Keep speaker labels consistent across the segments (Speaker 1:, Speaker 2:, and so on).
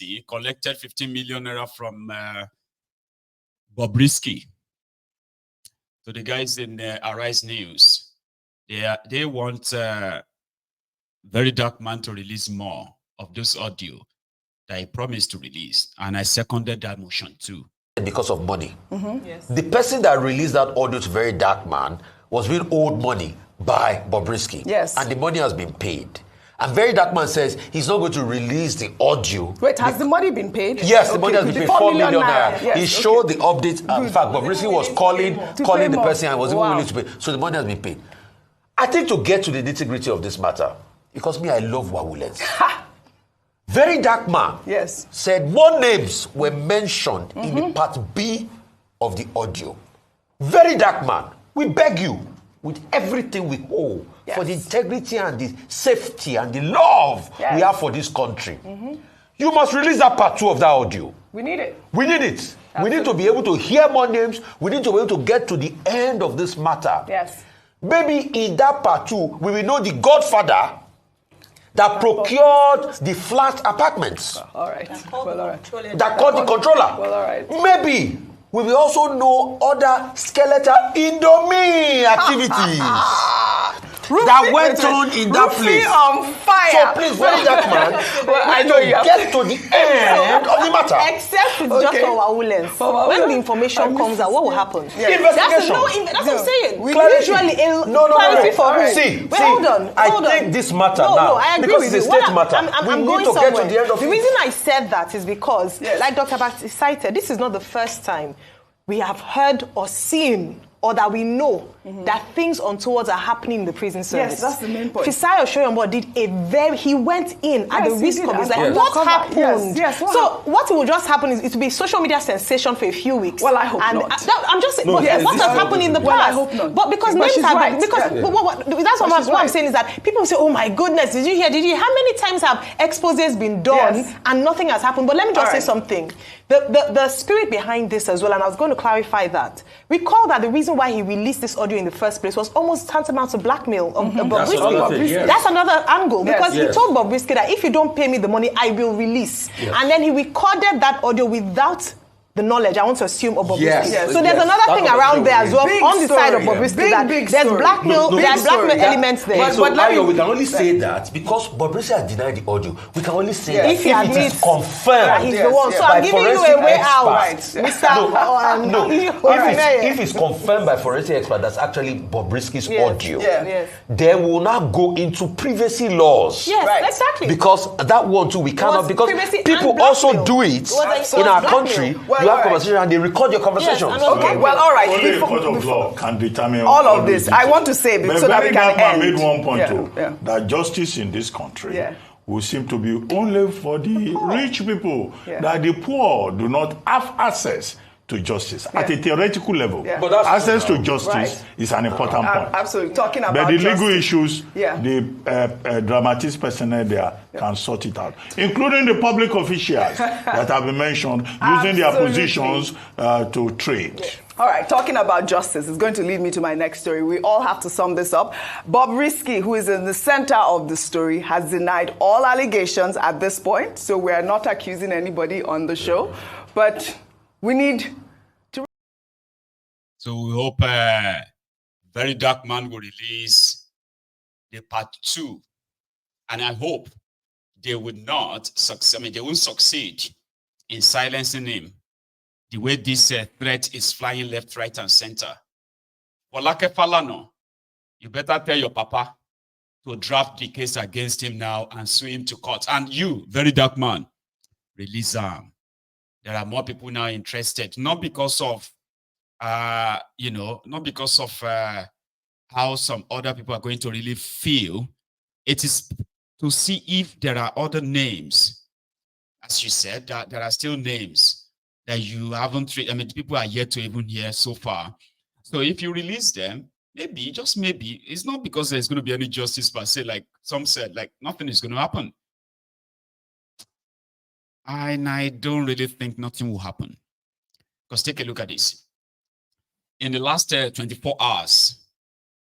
Speaker 1: 2020 collected 15 million naira from Bobrisky. So the guys in Arise News, they want VeryDarkMan to release more of this audio that he promised to release, and I seconded that motion too.
Speaker 2: Because of money.
Speaker 3: Yes.
Speaker 2: The person that released that audio to VeryDarkMan was being owed money by Bobrisky.
Speaker 3: Yes.
Speaker 2: And the money has been paid. And VeryDarkMan says he's not going to release the audio.
Speaker 3: Wait, has the money been paid?
Speaker 2: Yes, the money has been paid, 4 million naira.
Speaker 3: Yes,
Speaker 2: he showed the updates. In fact, Bobrisky was calling the person and was even willing to pay. So the money has been paid. I think to get to the nitty-gritty of this matter, because me, I love Wawulens. VeryDarkMan said more names were mentioned in the part B of the audio. VeryDarkMan, we beg you, with everything we hold, for the integrity and the safety and the love we have for this country, you must release that part 2 of that audio.
Speaker 3: We need it.
Speaker 2: We need it. Absolutely. We need to be able to hear more names. We need to be able to get to the end of this matter.
Speaker 3: Yes.
Speaker 2: Maybe in that part 2, we will know the godfather that procured the flat apartments.
Speaker 3: All right.
Speaker 2: That called the controller.
Speaker 3: Well, all right.
Speaker 2: Maybe we will also know other skeletal Indomie activities that went on in that place.
Speaker 3: On fire.
Speaker 2: So please, VeryDarkMan,
Speaker 3: I know you
Speaker 2: get to the end of the matter.
Speaker 4: Except it's just for Wawulens. When the information comes out, what will happen?
Speaker 2: Investigation.
Speaker 4: That's what I'm saying.
Speaker 2: Clarity.
Speaker 4: Usually,
Speaker 2: No.
Speaker 4: for who?
Speaker 2: See,
Speaker 4: hold on.
Speaker 2: I think this matter now.
Speaker 4: No, I agree
Speaker 2: because
Speaker 4: with
Speaker 2: it's
Speaker 4: you.
Speaker 2: a state matter.
Speaker 4: I'm
Speaker 2: we
Speaker 4: going
Speaker 2: need to
Speaker 4: somewhere.
Speaker 2: get to the end of
Speaker 4: the
Speaker 2: it.
Speaker 4: reason I said that is because, like Dr. Basti cited, this is not the first time we have heard or seen or that we know that things untowards are happening in the prison service.
Speaker 3: Yes, that's the main point.
Speaker 4: Fisayo Shoyombo he went in at the risk of his life. What happened? So what will just happen is it will be social media sensation for a few weeks.
Speaker 3: Well, I hope not.
Speaker 4: I'm just saying, what has happened in the past?
Speaker 3: Well, I hope not.
Speaker 4: But because names have been, that's what I'm saying is that people say, oh my goodness, did you hear? How many times have exposés been done and nothing has happened? But let me just say something. The spirit behind this as well, and I was going to clarify that. Recall that the reason why he released this audio in the first place was almost tantamount to blackmail of Bobrisky. That's another angle, because he told Bobrisky that if you don't pay me the money, I will release. And then he recorded that audio without the knowledge, I want to assume, of Bobrisky. So there's another thing around there as well, on the side of Bobrisky, that there's blackmail, elements there.
Speaker 2: But we can only say that because Bobrisky has denied the audio. We can only say that if it is confirmed.
Speaker 4: He's the one. So I'm giving you a way out, Mr.
Speaker 2: No, if it's confirmed by forensic expert, that's actually Bobrisky's audio. Then we'll now go into privacy laws.
Speaker 4: Yes, exactly.
Speaker 2: Because that one too, we cannot, because people also do it in our country. You have conversation and they record your conversations.
Speaker 3: Okay, well, all right.
Speaker 5: Only a court of law can determine
Speaker 3: all of this. I want to say so that we can end.
Speaker 5: Made one point too, that justice in this country will seem to be only for the rich people, that the poor do not have access to justice at a theoretical level. But access to justice is an important point.
Speaker 3: Absolutely. Talking about
Speaker 5: but the legal issues, the dramatist personnel there can sort it out, including the public officials that have been mentioned using their positions to trade.
Speaker 3: All right, talking about justice is going to lead me to my next story. We all have to sum this up. Bobrisky, who is in the center of the story, has denied all allegations at this point. So we are not accusing anybody on the show, but we need to.
Speaker 1: So we hope VeryDarkMan will release the part 2, and I hope they would not succeed. I mean, they won't succeed in silencing him the way this threat is flying left, right, and center. For like a Falana, you better tell your papa to draft the case against him now and sue him to court. And you, VeryDarkMan, release him. There are more people now interested, not because of, not because of how some other people are going to really feel. It is to see if there are other names. As you said, that there are still names that you haven't, people are yet to even hear so far. So if you release them, maybe, just maybe, it's not because there's going to be any justice per se, like some said, like nothing is going to happen. And I don't really think nothing will happen. Because take a look at this. In the last 24 hours,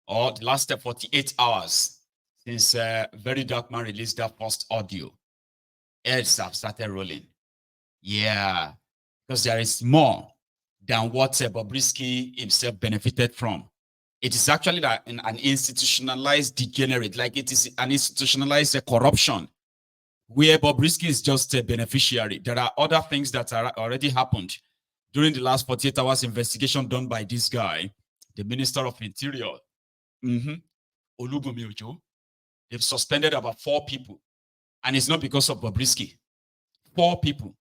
Speaker 1: or the last 48 hours, since VeryDarkMan released that first audio, ads have started rolling. Yeah, because there is more than what Bobrisky himself benefited from. It is actually an institutionalized degenerate, like it is an institutionalized corruption, where Bobrisky is just a beneficiary. There are other things that are already happened during the last 48 hours investigation done by this guy, the Minister of Interior. Olubunmi Ojo. They've suspended about 4 people. And it's not because of Bobrisky. 4 people,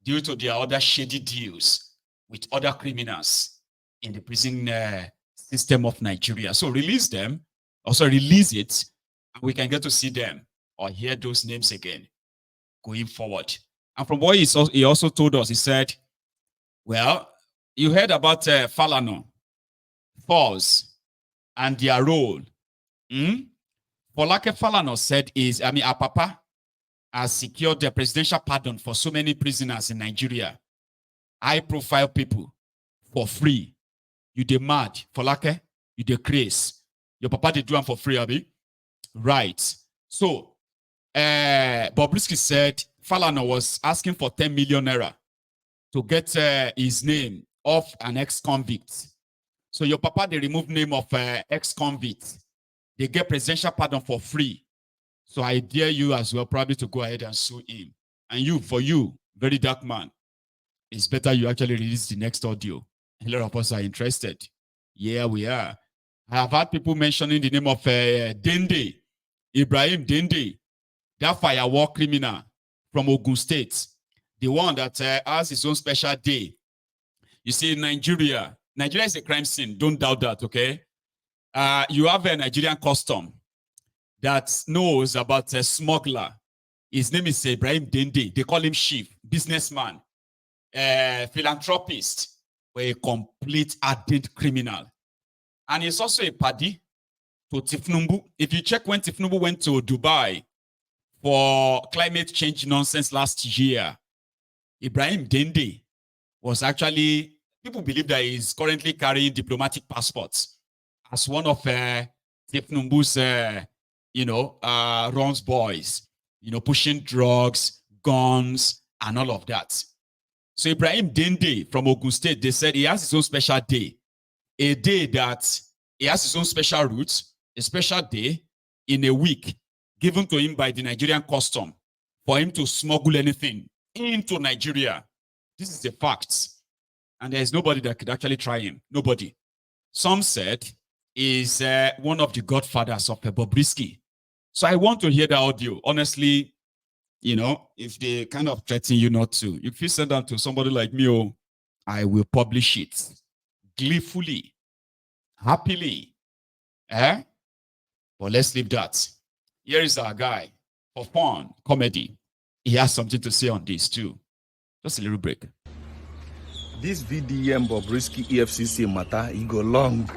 Speaker 1: due to their other shady deals with other criminals in the prison system of Nigeria. So release them, also release it, and we can get to see them or hear those names again going forward. And from what he also told us, he said, well, you heard about Falanas, Falls, and their role. Folake Falanas said our papa has secured the presidential pardon for so many prisoners in Nigeria. High-profile people for free. You dey mad, Folake, you dey craze. Your papa dey do them for free, Abi? Right. So, Bobrisky said Falanas was asking for 10 million naira to get his name off an ex-convict. So your papa, they remove name of ex-convict. They get presidential pardon for free. So I dare you as well probably to go ahead and sue him. And for you, VeryDarkMan, it's better you actually release the next audio. A lot of us are interested. Yeah, we are. I have had people mentioning the name of Dende, Ibrahim Dende, that firewall criminal from Ogun State, the one that has his own special day. You see, Nigeria is a crime scene. Don't doubt that, okay? You have a Nigerian custom that knows about a smuggler. His name is Ibrahim Dende. They call him chief, businessman, philanthropist, or a complete ardent criminal. And he's also a paddy to Tifnumbu. If you check when Tifnumbu went to Dubai for climate change nonsense last year, Ibrahim Dende was actually, people believe that he's currently carrying diplomatic passports as one of Tifnumbu's, Ron's boys, pushing drugs, guns, and all of that. So Ibrahim Dende from Ogun State, they said he has his own special day. A day that he has his own special route, a special day in a week given to him by the Nigerian custom for him to smuggle anything into Nigeria. This is a fact. And there's nobody that could actually try him. Nobody. Some said is one of the godfathers of Bobrisky. So I want to hear the audio. Honestly, if they kind of threaten you not to, if you send that to somebody like me, I will publish it gleefully, happily. But let's leave that. Here is our guy for fun, comedy. He has something to say on this too. Just a little break.
Speaker 6: This VDM and Bobrisky EFCC matter, he go long.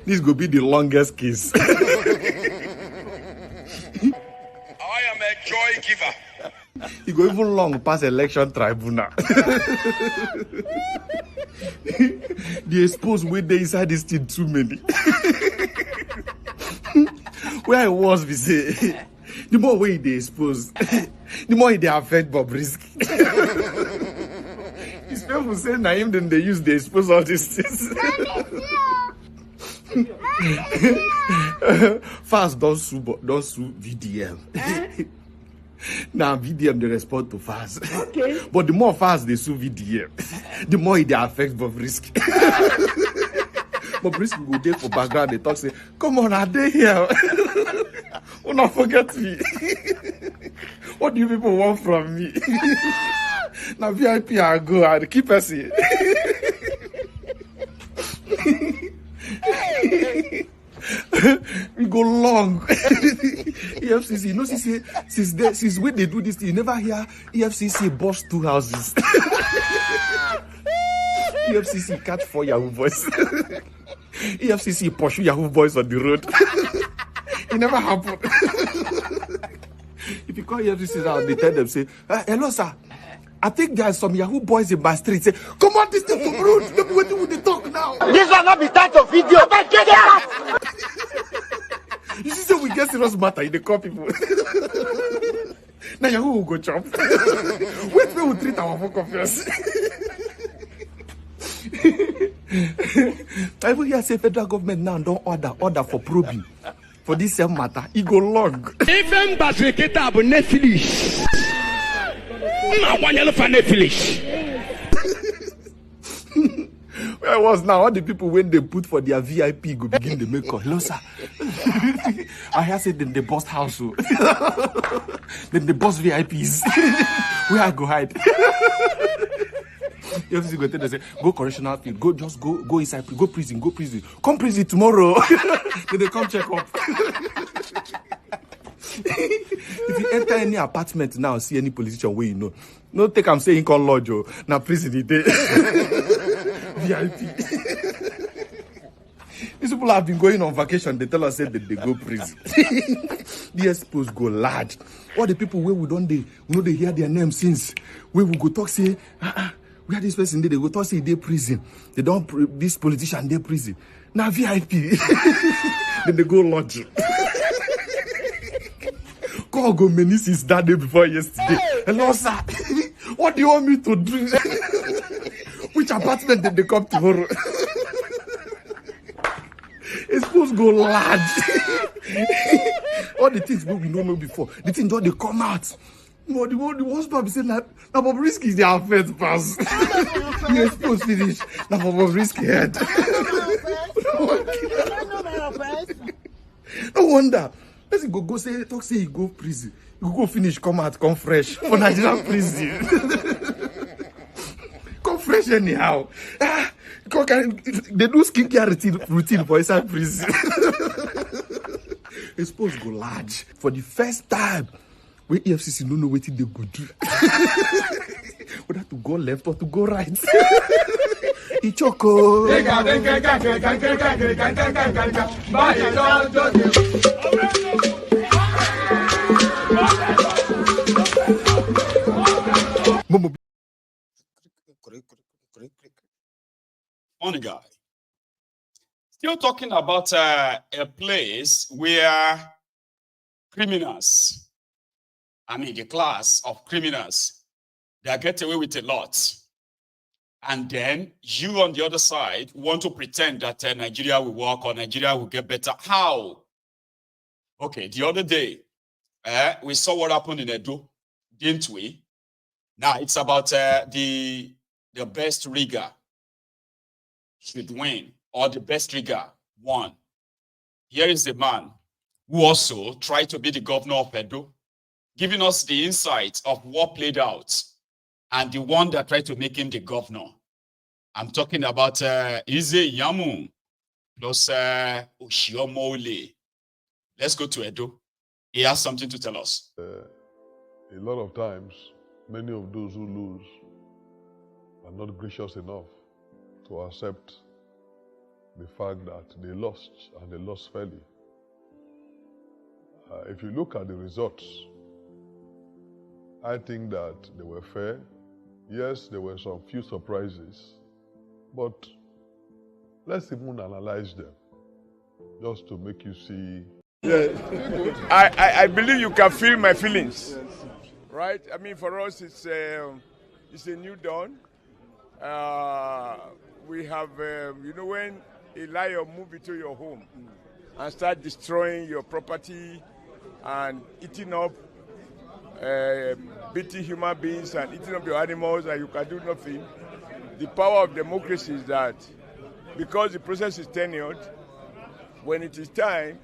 Speaker 6: This go be the longest case.
Speaker 7: I am a joy giver.
Speaker 6: He go even long past election tribunal. The exposed way they inside this thing too many. Where I was, we say, the more way they expose, the more they affect Bobrisky. It's people say Naim, then they use they expose all these things. Fast don't sue VDM. Now VDM they respond to Fast. Okay. But the more Fast they sue VDM, the more it affects Bobrisky. Bobrisky go there for background, they talk say, come on, are they here? Oh, not forget me. What do you people want from me? Now VIP I go and keep us here. We go long. EFCC, you know, since when they do this, you never hear EFCC boss 2 houses. EFCC catch 4 Yahoo boys. EFCC pursue Yahoo boys on the road. It never happened. If you call EFCC out, they tell them, say, hello, sir. I think there's some Yahoo boys in my street. Say, come on, this thing from road. Don't be waiting with the talk now.
Speaker 7: This will not be time for video.
Speaker 6: You see, we get serious matter, they call people. Now who will go chop? Wait, we will treat our folk first. I will hear say federal government now don't order for probing for this same matter. It go long.
Speaker 8: Even but we get up Netflix. I want you to Netflix.
Speaker 6: Where was now all the people when they put for their VIP go begin the make call. Hello, sir. I hear say then they bust house. Then they bust VIPs. Where I go hide? You have to go tell them say go correctional field, go inside, go prison, come prison tomorrow. Then they come check up. If you enter any apartment now, see any politician where you know, no take I'm saying call lodge now prison it VIP. These people have been going on vacation. They tell us that they go prison. The expos go large. All the people where we don't they hear their name since where we go talk say where this person they go talk say they prison. They don't this politician they prison. Now VIP. Then they go lodge. Call go many since that day before yesterday. Hello, sir. What do you want me to do? Which apartment did they come tomorrow? It's supposed to go large. All the things we know before, the things don't they come out. No, the worst part is saying that now Bobrisky is their first pass. The expose finish. Now Bobrisky head. No wonder. Let's go say talk say he go prison. You go finish, come out, come fresh for Nigerian prison. Come fresh anyhow. They do skincare routine for inside prison. It's supposed to go large for the first time. When EFCC don't know what they go do. Whether to go left or to go right. Ichoko.
Speaker 1: Funny guy. Still talking about a place where criminals, the class of criminals, they get away with a lot. And then you on the other side want to pretend that Nigeria will work or Nigeria will get better. How? Okay, the other day, we saw what happened in Edo, didn't we? Now it's about the best rigger should win, or the best rigger won. Here is the man who also tried to be the governor of Edo, giving us the insight of what played out, and the one that tried to make him the governor. I'm talking about Ize Yamu plus Oshiomole. Let's go to Edo. He has something to tell us.
Speaker 9: A lot of times, many of those who lose are not gracious enough to accept the fact that they lost, and they lost fairly. If you look at the results, I think that they were fair. Yes, there were some few surprises, but let's even analyze them, just to make you see.
Speaker 7: Yeah. I believe you can feel my feelings, right? For us, it's a new dawn. We have, when a lion moves into your home and start destroying your property and eating up, beating human beings and eating up your animals, and you can do nothing. The power of democracy is that because the process is tenured, when it is time,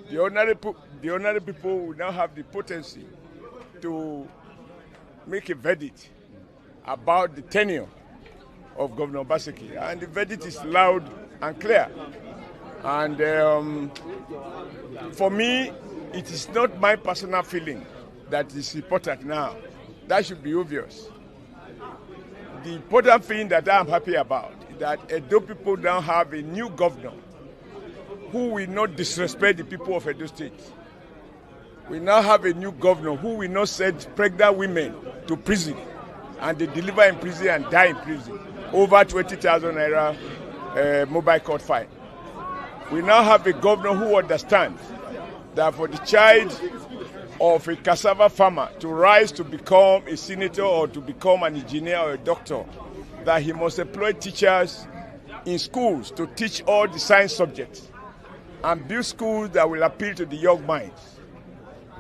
Speaker 7: the ordinary people will now have the potency to make a verdict about the tenure of Governor Bobrisky, and the verdict is loud and clear. And for me, it is not my personal feeling that is important now. That should be obvious. The important thing that I'm happy about is that Edo people now have a new governor who will not disrespect the people of Edo State. We now have a new governor who will not send pregnant women to prison, and they deliver in prison and die in prison. Over 20,000 naira mobile court fine. We now have a governor who understands that for the child of a cassava farmer to rise to become a senator or to become an engineer or a doctor, that he must employ teachers in schools to teach all the science subjects and build schools that will appeal to the young minds.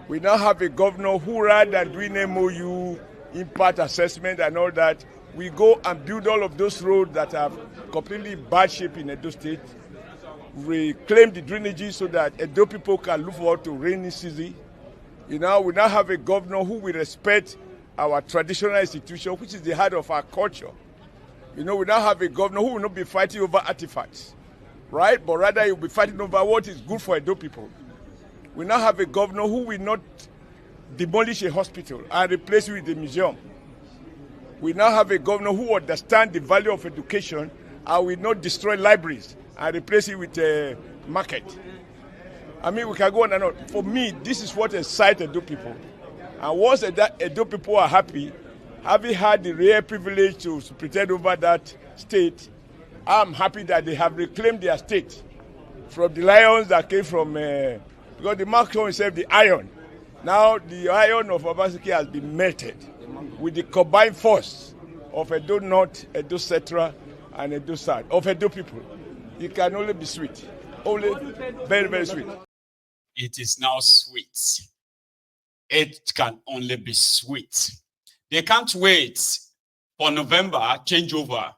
Speaker 7: We now have a governor who, rather than doing MOU, impact assessment and all that, we go and build all of those roads that are completely bad shape in Edo State, reclaim the drainages so that Edo people can look forward to rainy season. We now have a governor who will respect our traditional institution, which is the heart of our culture. We now have a governor who will not be fighting over artifacts, right? But rather he will be fighting over what is good for Edo people. We now have a governor who will not demolish a hospital and replace it with a museum. We now have a governor who understands the value of education and will not destroy libraries and replace it with a market. I mean, we can go on and on. For me, this is what excites Edo people. And once Edo people are happy, having had the rare privilege to pretend over that state, I'm happy that they have reclaimed their state from the lions that came from, because the mark show himself the iron. Now the iron of Bobrisky has been melted with the combined force of Edo North, Edo Central, and Edo South, of Edo people. It can only be sweet. Only very, very sweet.
Speaker 1: It is now sweet. It can only be sweet. They can't wait for November changeover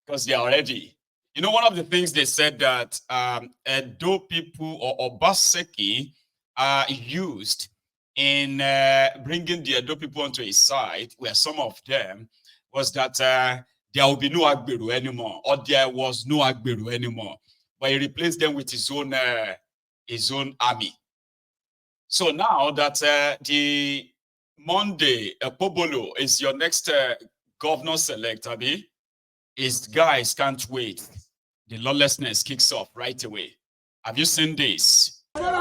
Speaker 1: because they are ready. You know, one of the things they said that Edo people or Obaseki are used in bringing the Edo people onto his side, where some of them was that there will be no Agberu anymore, or there was no Agberu anymore, but he replaced them with his own army. So now that the Monday, Pobolo is your next governor-select, Abi, his guys can't wait. The lawlessness kicks off right away. Have you seen this?
Speaker 8: What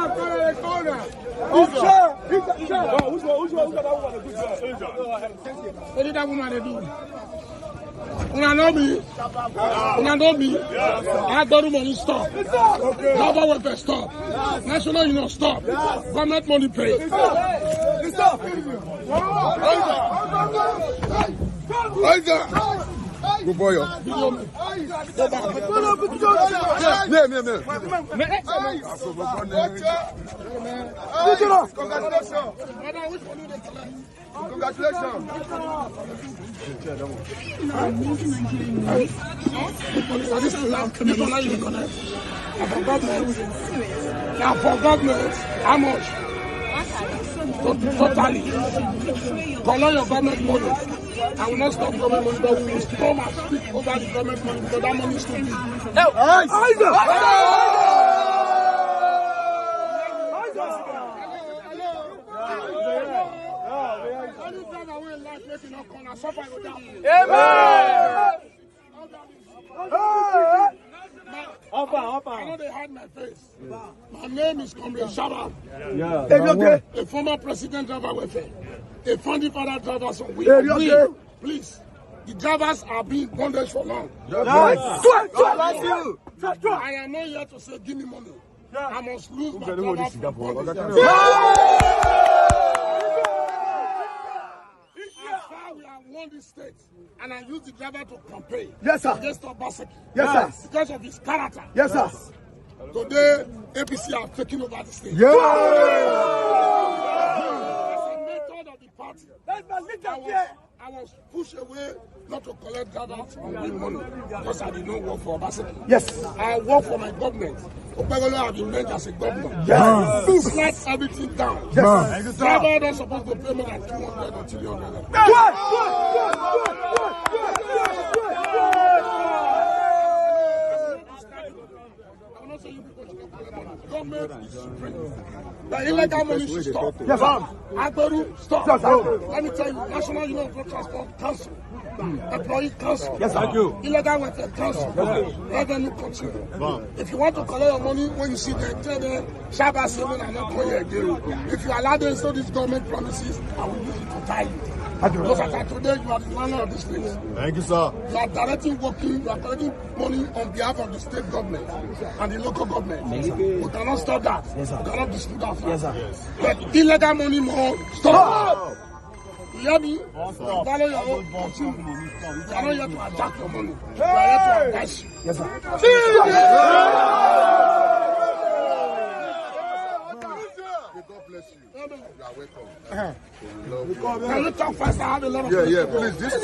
Speaker 8: did that woman do? Una know me. I don't money stop. Global welfare stop. National Union stop. Government money pay. Stop. Good boy, yo. Congratulations. Now for government, how much? Totally. Color your government money. I will not stop government money, but we will come and speak over the government money because that money is too big. I know they hide my face. My name is Comrade Shabab. A former president driver welfare. A founding father drivers on wheel. Please, the drivers are being bondage for long. I am not here to say give me money. I must lose my driver from bondage. We have won this state, and I use the driver to campaign against Obaseki. Because of his character. Today, APC are taking over the state. As a method of the party, I was pushed away not to collect drivers on real money because I did not work for Obaseki. I work for my government. Obegolo have been named as a governor. Please let everything down. Driver not supposed to pay more than 200 or 300. Government is supreme. The illegal money should stop. Agberu, stop. Let me tell you, National Union of Road Transport Council, Employee Council, Illegal Welfare Council, Revenue Continue. If you want to collect your money, when you see them, tell them, Shaba Simon and not call you again. If you allow them to do these government promises, I will use it to tie you. Because as of today, you are the landlord of this place.
Speaker 9: Thank you, sir.
Speaker 8: You are directly working, you are collecting money on behalf of the state government and the local government. Yes, you cannot stop that. Yes, sir. You cannot dispute that. Yes, sir. Yes. But illegal money more, stop! You hear me? Follow your own opportunity. You are not here to attack your money. You are here to advise you. Yes, sir.
Speaker 9: God bless you. You are welcome.
Speaker 8: Can you talk fast? I have a lot of
Speaker 9: please. This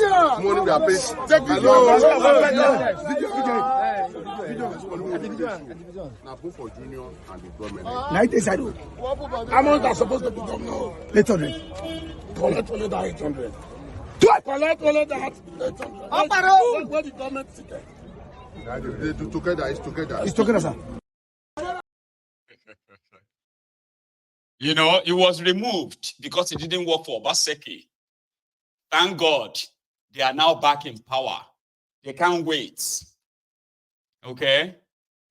Speaker 9: morning we are paying. Take this. Now go for junior and the government.
Speaker 8: Night is I do. How much are supposed to be governor? 800. Collect only that 800. Collect only that 800. Where the government ticket?
Speaker 9: They do together. It's together.
Speaker 8: It's together, sir.
Speaker 1: You know, it was removed because it didn't work for Obaseki. Thank God they are now back in power. They can't wait. Okay?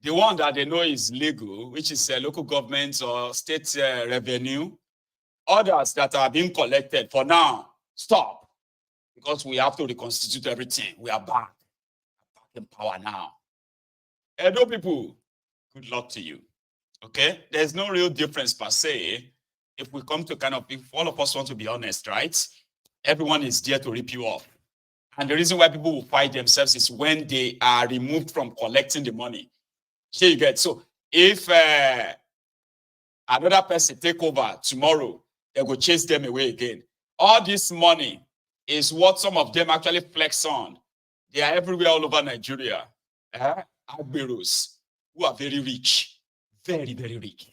Speaker 1: The one that they know is legal, which is local government or state revenue. Others that are being collected, for now, stop. Because we have to reconstitute everything. We are back in power now. Edo people, good luck to you. Okay? There's no real difference per se. If we come to if all of us want to be honest, right? Everyone is there to rip you off. And the reason why people will fight themselves is when they are removed from collecting the money. Here you get. So if another person take over tomorrow, they go chase them away again. All this money is what some of them actually flex on. They are everywhere all over Nigeria. Agberos who are very rich. Very, very rich.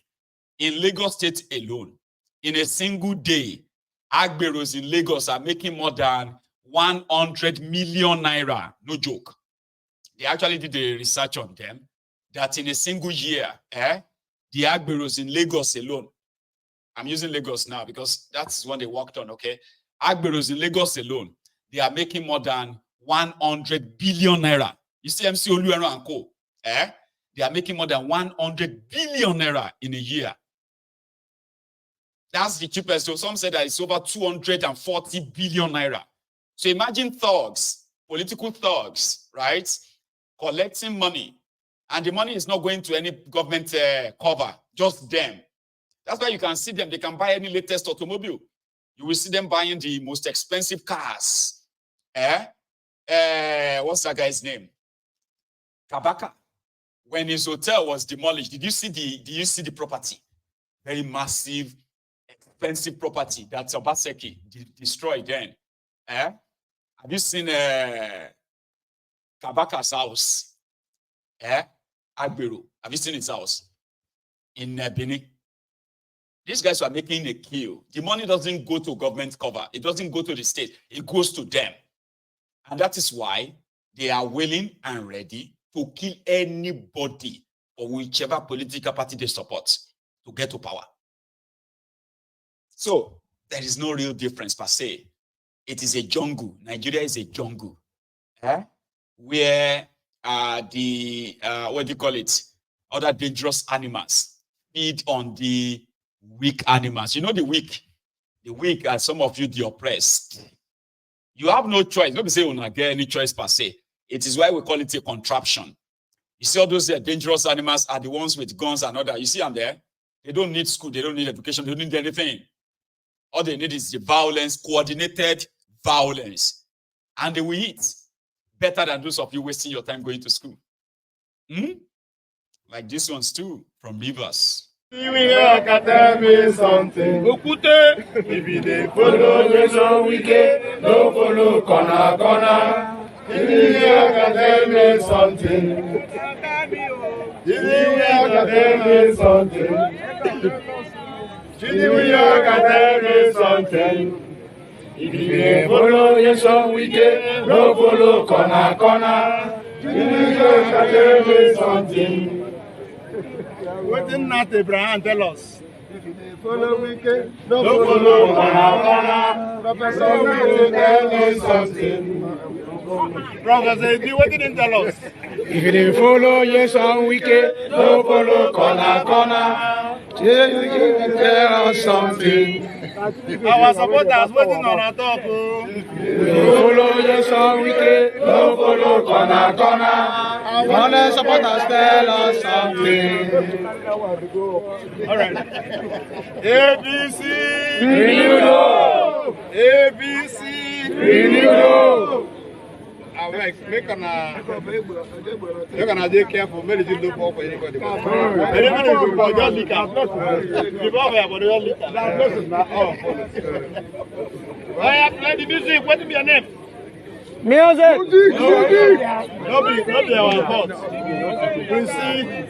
Speaker 1: In Lagos State alone, in a single day, Agberos in Lagos are making more than 100 million naira. No joke. They actually did the research on them that in a single year, the Agberos in Lagos alone, I'm using Lagos now because that's what they worked on, okay? Agberos in Lagos alone, they are making more than 100 billion naira. You see MC Oluero and Co. They are making more than 100 billion naira in a year. That's the cheapest. So some say that it's over 240 billion naira. So imagine thugs, political thugs, right? Collecting money. And the money is not going to any government cover, just them. That's why you can see them. They can buy any latest automobile. You will see them buying the most expensive cars. What's that guy's name? Kabaka. When his hotel was demolished, did you see the property? Very massive, expensive property that Obaseki destroyed then. Have you seen Kabaka's house? Agbero. Have you seen his house? In Benin. These guys are making a kill. The money doesn't go to government cover. It doesn't go to the state. It goes to them. And that is why they are willing and ready to kill anybody or whichever political party they support to get to power. So there is no real difference per se. It is a jungle. Nigeria is a jungle. Where what do you call it? Other dangerous animals feed on the weak animals. You know the weak? The weak are some of you, the oppressed. You have no choice. Let me say you don't get any choice per se. It is why we call it a contraption. You see all those dangerous animals are the ones with guns and all that. You see them there? They don't need school. They don't need education. They don't need anything. All they need is the violence, coordinated violence. And they will eat better than those of you wasting your time going to school. Like these ones too, from Rivers.
Speaker 10: If you dey follow nation wicked, no follow corner. If you can tell me something. If you can tell me something. If you can tell me something. If you dey follow nation wicked, no follow corner. If you can tell me something.
Speaker 11: What did not Abraham tell us?
Speaker 10: If you follow wicked, no follow corner. Professor will tell me something.
Speaker 11: Professor, what did he tell us?
Speaker 10: If you follow yes on wicked, no follow corner. Tell us something.
Speaker 11: Our supporters waiting on our talk.
Speaker 10: Follow the song we get, no follow corner. Honest supporters tell us something.
Speaker 11: All right. ABC.
Speaker 10: Renew.
Speaker 11: ABC.
Speaker 10: Renew.
Speaker 11: Make an idea careful. Maybe you look for anybody. Anybody look for just lick out. You go over but just lick out. I have played the music. What is your name?
Speaker 10: Music.
Speaker 11: Nobody our fault. We see.